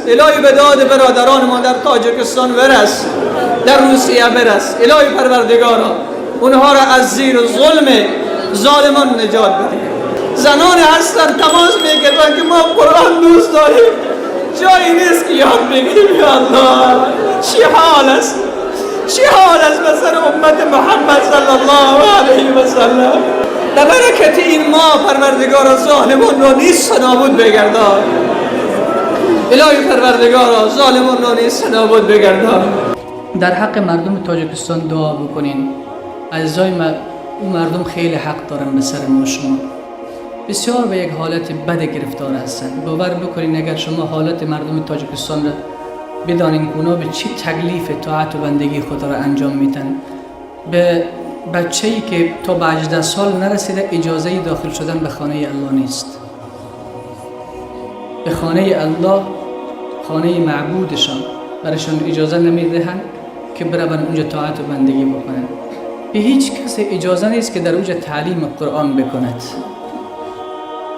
الهی به داد برادران ما در تاجیکستان برس، در روسیه برس. الهی پروردگارا اونها را از زیر ظلم ظالمان نجات بده. زنان هستن تماس میگیرن که ما قرآن دوست داریم، جایی نیست که یاد بگیریم. یا الله، چی حال است، چی حال است به سر امت محمد صلی الله علیه و سلم. در برکت این ما پروردگار ظالمان را نیست نابود بگردان. الهی پروردگار ظالمان را نیست نابود بگردان. در حق مردم تاجیکستان دعا بکنین. عزیزای اون مردم خیلی حق دارن به سر ما شما. بسیار به یک حالت بد گرفتار هستند. باور بکنین اگر شما حالت مردم تاجیکستان را بدانین که اونا به چی تکلیف طاعت و بندگی خود را انجام میدن. به بچه‌ای که تا به 18 سال نرسیده اجازه داخل شدن به خانه الله نیست. به خانه الله، خانه معبودشان، برایشان اجازه نمیدهند که برن اونجا طاعت و بندگی بکنند. به هیچ کس اجازه نیست که در اونجا تعلیم قرآن بکند.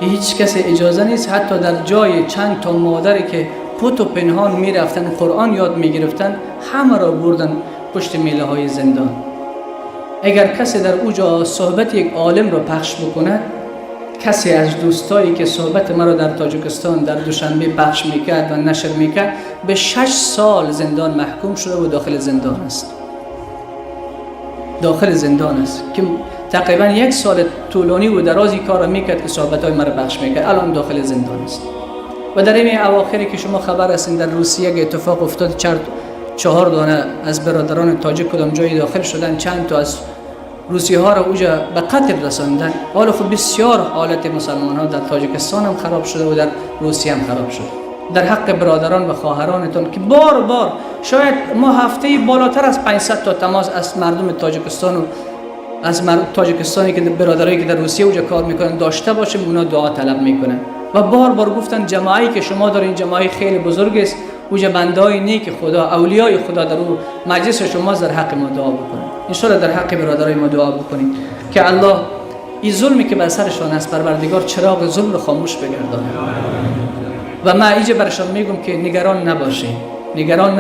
به هیچ کس اجازه نیست حتی در جای چند تا مادری که پت و پنهان میرفتن قرآن یاد میگرفتن، همه را بردن پشت میله های زندان. اگر کسی در اونجا صحبت یک عالم را پخش بکنه، کسی از دوستایی که صحبت مرا در تاجیکستان در دوشنبه پخش میکرد و نشر میکرد، به 6 سال زندان محکوم شده و داخل زندان است. داخل زندان است که تقریبا 1 سال طولانی و درازی کار میکرد که صحبت‌های مرا پخش میکرد. الان داخل زندان است. و در این اواخری که شما خبر هستین در روسیه که اتفاق افتاد، 4 دانه از برادران تاجیک کدام جایی داخل شدن، چند تا از روسی ها را اوجا به قتل رساندن. حالا خب بسیار حالت مسلمان ها در تاجیکستان هم خراب شده و در روسیه هم خراب شده. در حق برادران و خواهرانتون که بار شاید ما هفته بالاتر از 500 تا تماس از مردم تاجیکستان و از تاجیکستانی که برادرایی که در روسیه اوجا کار میکنن داشته باشیم، اونا دعا طلب میکنن. و بار گفتن جماعی که شما دارین جماعی خیلی بزرگ است، اوجا بندای نیک خدا، اولیای خدا در اون مجلس شما در حق ما دعا بکنید. ان شاء الله در حق برادرای ما دعا بکنید که الله این ظلمی که بر سرشان است پروردگار چراغ ظلم رو خاموش بگردانه. و ما اینجا برشان میگم که نگران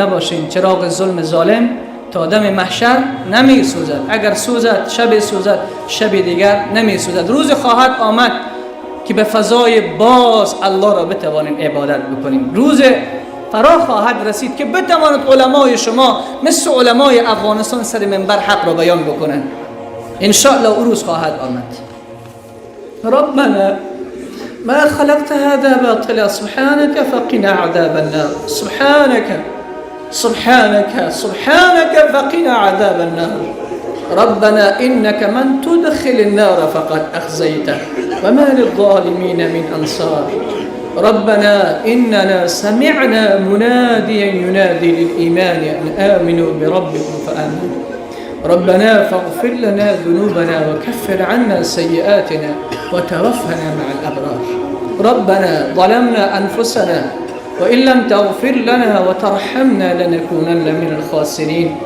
نباشین، چراغ ظلم ظالم تا دم محشر نمی سوزد. اگر سوزد شب دیگر نمی سوزد. روز خواهد آمد که به فضای باز الله را بتوانیم عبادت بکنیم. روز فرا خواهد رسید که بتواند علمای شما مثل علمای افغانستان سر منبر حق را بیان بکنن. ان شاء الله او روز خواهد آمد. ربنا ما خلقت هذا باطلا سبحانك فقنا عذاب النار. سبحانك فقنا عذاب النار. ربنا إنك من تدخل النار فقد أخزيته وما للظالمين من أنصار. ربنا إننا سمعنا مناديا ينادي للإيمان أن آمنوا بربكم فآمنوا. ربنا فاغفر لنا ذنوبنا وكفر عنا سيئاتنا وتوفنا مع الأبرار. ربنا ظلمنا أنفسنا وإن لم تغفر لنا وترحمنا لنكونن من الخاسرين.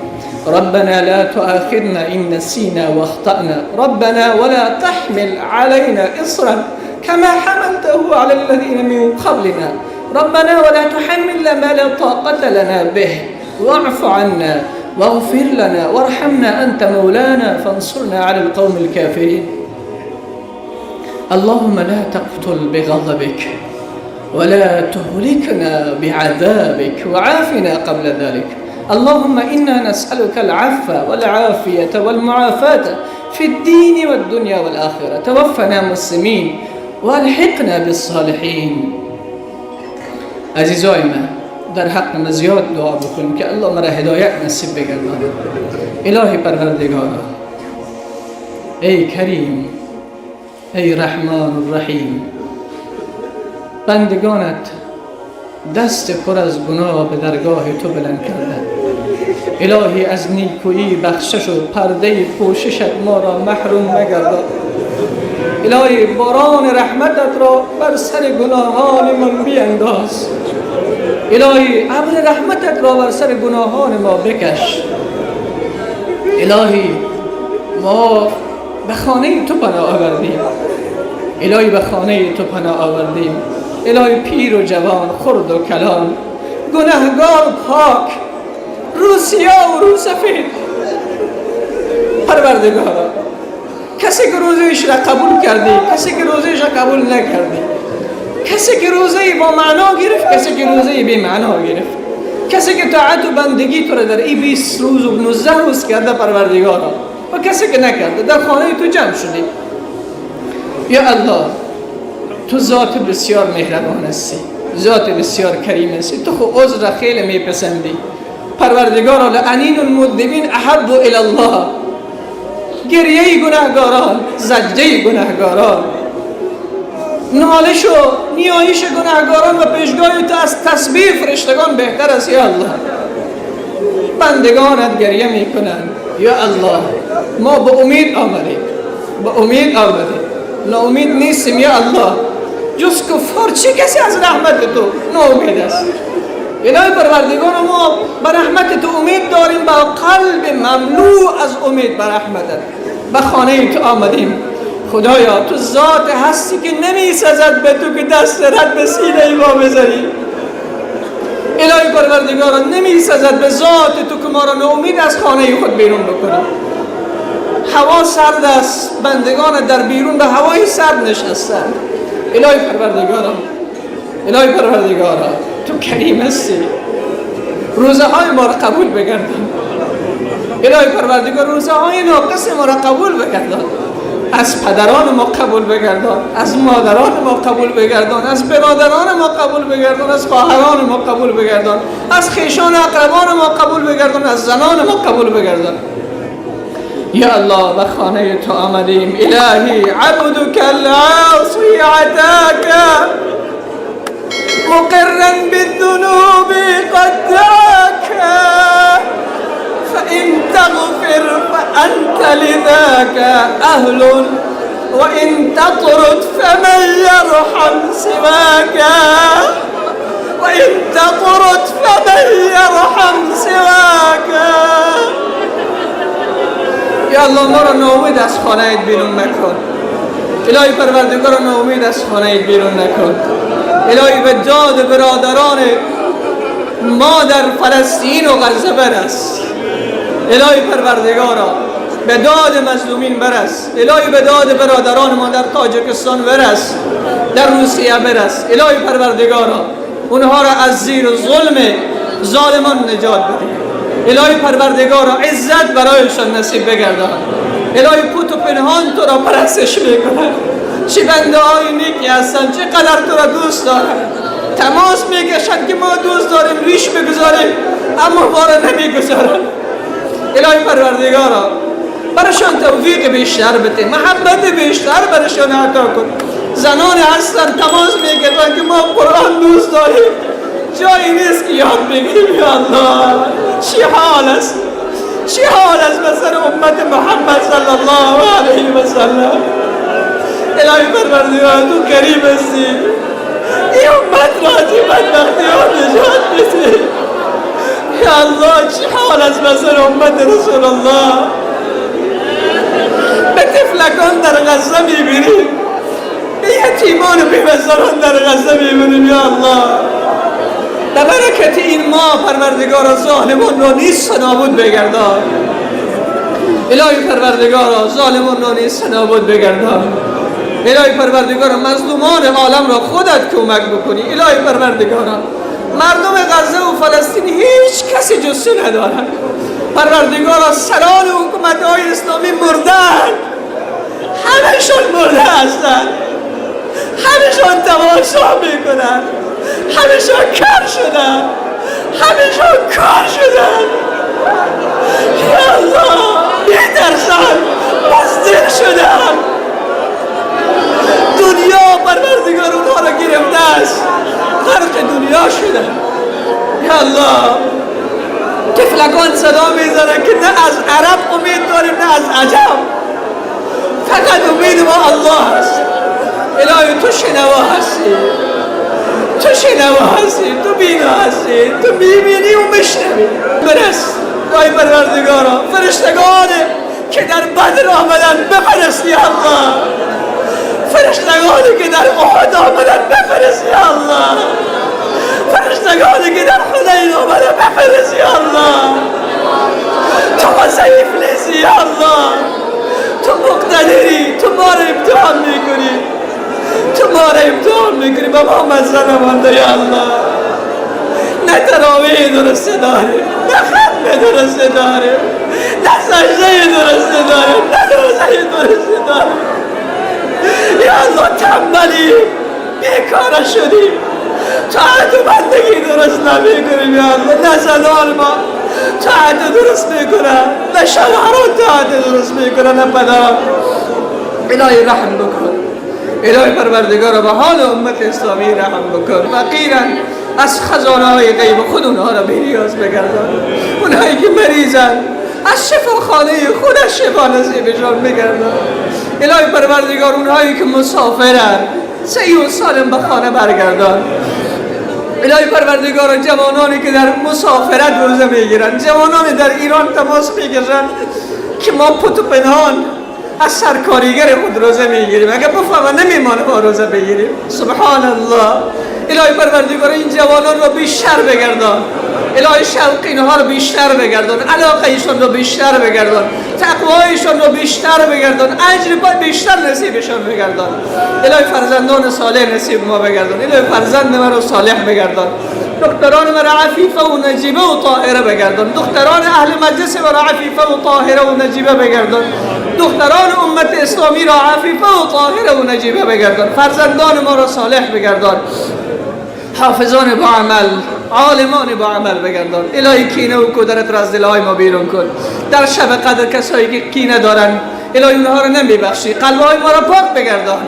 ربنا لا تؤاخذنا إن نسينا واخطأنا. ربنا ولا تحمل علينا إصرا كما حملته على الذين من قبلنا. ربنا ولا تحملنا ما لا طاقة لنا به واعف عنا واغفر لنا وارحمنا أنت مولانا فانصرنا على القوم الكافرين. اللهم لا تقتل بغضبك ولا تهلكنا بعذابك وعافنا قبل ذلك. اللهم إنا نسألك العفو والعافية والمعافاة في الدين والدنيا والآخرة. توفنا مسلمين والحقنا بالصالحين. عزیزای من در حق ما زیاد دعا بکنیم که الله مرا هدایت نصیب بگرداند. الهی پروردگار، ای کریم، ای رحمان الرحیم، بندگانت دست پر از گناه به درگاه تو بلند کردند. الهی از نیکویی بخشش و پرده پوششت ما را محروم مگردان. الهی باران رحمتت را بر سر گناهان من بینداز. الهی ابر رحمتت را بر سر گناهان ما بکش. الهی ما به خانه تو پناه آوردیم. الهی به خانه تو پناه آوردیم. الهی پیر و جوان، خرد و کلان، گناهگار پاک، روسیا و روسفید. پروردگارا کسی که روزهش را قبول کردی، کسی که روزهش را قبول نکردی، کسی که روزه با معنا گرفت، کسی که روزه بی معنا گرفت، کسی که طاعت و بندگی تو را در این 20 روز و 19 روز کرده پروردگارا، و کسی که نکرده در خانه تو جمع شدی. یا الله تو ذات بسیار مهربان هستی، ذات بسیار کریم هستی، تو خود عذر خیلی میپسندی پروردگارا. لعنین المذنبین احب الی الله، گریه گناهگاران، زجه گناهگاران، نالش و نیایش گناهگاران و پیشگاه تو از تسبیح فرشتگان بهتر است. یا الله بندگانت گریه میکنند. یا الله ما با امید آمدیم، با امید آمدیم، ناامید نیستیم. یا الله جز کفار چه کسی از رحمت تو ناامید است؟ الهی پروردگار ما به رحمت تو امید داریم، با قلب مملو از امید به رحمتت به خانه تو آمدیم. خدایا تو ذات هستی که نمی سزد به تو که دست رد به سینه ما بذاری. الهی پروردگار نمی سزد به ذات تو که ما را ناامید از خانه خود بیرون بکنی. هوا سرد است، بندگان در بیرون به هوای سرد نشستند. الهی پروردگارا، الهی پروردگارا تو کریم هستی، روزه های ما را قبول بگردان. الهی پروردگار روزه های ناقص ما را قبول بگردان، از پدران ما قبول بگردان، از مادران ما قبول بگردان، از برادران ما قبول بگردان، از خواهران ما قبول بگردان، از خویشان اقربان ما قبول بگردان، از زنان ما قبول بگردان. یا الله به خانه تو آمدیم. الهی عبدک العاصی عتاک مقرا بالذنوب قد دعاك فإن تغفر فأنت لذاك أهل وإن تطرد فمن يرحم سواك وإن تطرد فمن يرحم سواك. یا الله ما را ناامید از خانه بیرون نکن. الهی پروردگار ناامید از خانه بیرون نکن. الهی به داد برادران ما در فلسطین و غزه برس. الهی پروردگارا به داد مظلومین برس. الهی به داد برادران ما در تاجیکستان برس، در روسیه برس. الهی پروردگارا اونها را از زیر ظلم ظالمان نجات بده. الهی پروردگارا عزت برایشان نصیب بگردان. الهی پوت و پنهان تو را پرستش میکنند. چه بنده های نیکی هستند، چقدر تو را دوست دارند. تماس میکشند که ما دوست داریم، ریش بگذاریم، اما ما را نمیگذارند. الهی پروردگارا برشان توفیق بیشتر بده، محبت بیشتر برشان عطا کن. زنان هستند تماس میکشند که ما قرآن دوست داریم، جایی نیست که یاد بگیریم. یا الله چه حال است، چه حال است مثل امت محمد صلی الله علیه و سلم. الهی پروردگار تو کریم هستی، این امت را از این بدبختی ها نجات بده. یا الله چه حال است مثل امت رسول الله. به طفلکان در غزه میبینیم، به یتیمان و بی‌بزرگان در غزه میبینیم. یا الله به برکت این ماه پروردگار ظالمان را نیست نابود بگردان. الهی پروردگار ظالمان را نیست نابود بگردان. الهی پروردگار مظلومان عالم را خودت کمک بکنی. الهی پروردگار مردم غزه و فلسطین هیچ کسی جز تو ندارند. پروردگار سران حکومت های اسلامی مردند، همشون مرده هستند، همشون تماشا میکنند، همشون کار شدن، همشون کار شدن. یا الله بی‌ترسان بزدل شدن. دنیا پروردگار اونها را گرفته است، غرق دنیا شدن. یا الله طفلکان صدا میزنن که نه از عرب امید داریم نه از عجم، فقط امید ما الله است. الهی تو شنوا هستی، تو شنوا هستی، تو بینا هستی، تو میبینی و میشنوی. برس ای پروردگارا فرشتگان که در بدر آمدن بفرست یا الله، فرشتگانی که در احد آمدن بفرست یا الله، فرشتگانی که در ما را امتحان میکنی با ما مزه نمانده یا الله. نه تراویح درست داریم، نه ختم درست داریم، نه سجده درست داریم، نه روزه درست داریم. یا الله تنبلیم، بیکاره شدیم، طاعت و بندگی درست نمیکنیم یا الله. نه زنان ما طاعت درست میکنن، نه شوهران طاعت درست میکنن، نه پدران. الهی رحم بکن، الهی پروردگار به حال امت اسلامی رحم بکن. فقیرا از خزانه های غیب خود اونها را بی‌نیاز بگردان. اونهایی که مریضن از شفاخانه خودش شفا نصیبشان بگردان. الهی پروردگار اونهایی که مسافرن صحیح و سالم به خانه برگردان. الهی پروردگار جوانانی که در مسافرت روزه میگیرن، جوانانی در ایران تماس میگیرن که ما پت و پنهان از سرکاریگر خود روزه میگیریم، اگر بفهمه نمیمانه ما روزه بگیریم. سبحان الله. الهی پروردگار این جوانان رو بیشتر بگردان، الهی شوق اینها رو بیشتر بگردان، علاقه ایشان رو بیشتر بگردان، تقوایشان رو بیشتر بگردان، اجر بیشتر نصیبشان بگردان. الهی فرزندان صالح نصیب ما بگردان، الهی فرزند ما رو صالح بگردان، دختران ما را عفیفه و نجیبه و طاهره بگردان، دختران اهل مجلس ما را عفیفه و طاهره و نجیبه بگردان، دختران امت اسلامی را عفیفه و طاهره و نجیبه بگردان، فرزندان ما را صالح بگردان، حافظان با عمل، عالمان با عمل بگردان. الهی کینه و کدرت را از دلهای ما بیرون کن. در شب قدر کسایی که کینه دارن الهی اونها را نمیبخشی، قلبهای ما را پاک بگردان.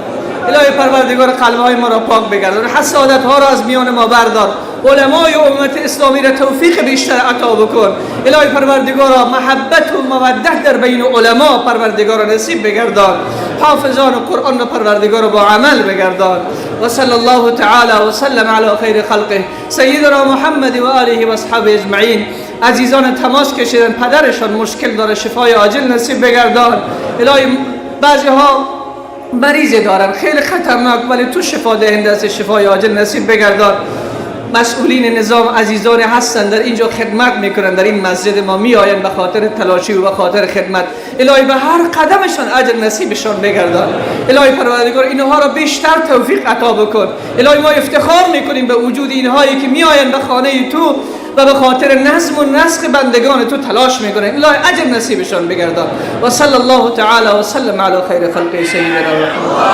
الهی پروردگار قلبهای ما را پاک بگردان، حسادت ها را از میان ما بردار، علمای امت اسلامی را توفیق بیشتر عطا بکن. الهی پروردگار محبت و مودت در بین علما پروردگار نصیب بگردان، حافظان قرآن را پروردگار با عمل بگردان. و صلی الله تعالی و سلم علی خیر خلقه سیدنا محمد و آله و اصحابه اجمعین. عزیزان تماس کشیدن پدرشان مشکل داره، شفای عاجل نصیب بگردان. الهی بعضی ها مریض دارن خیلی خطرناک، ولی تو شفا دهنده است، شفای عاجل نصیب بگردان. مسئولین نظام عزیزان هستند در اینجا خدمت میکنند، در این مسجد ما میآیند به خاطر تلاشی و به خاطر خدمت. الهی به هر قدمشان اجر نصیبشان بگردان. الهی پروردگار اینها را بیشتر توفیق عطا بکن. الهی ما افتخار میکنیم به وجود اینهایی که میآیند به خانه تو و به خاطر نظم و نسق بندگان تو تلاش میکنند. الهی اجر نصیبشان بگردان. و صلی الله تعالی و سلم علی خیر خلق سیدنا محمد.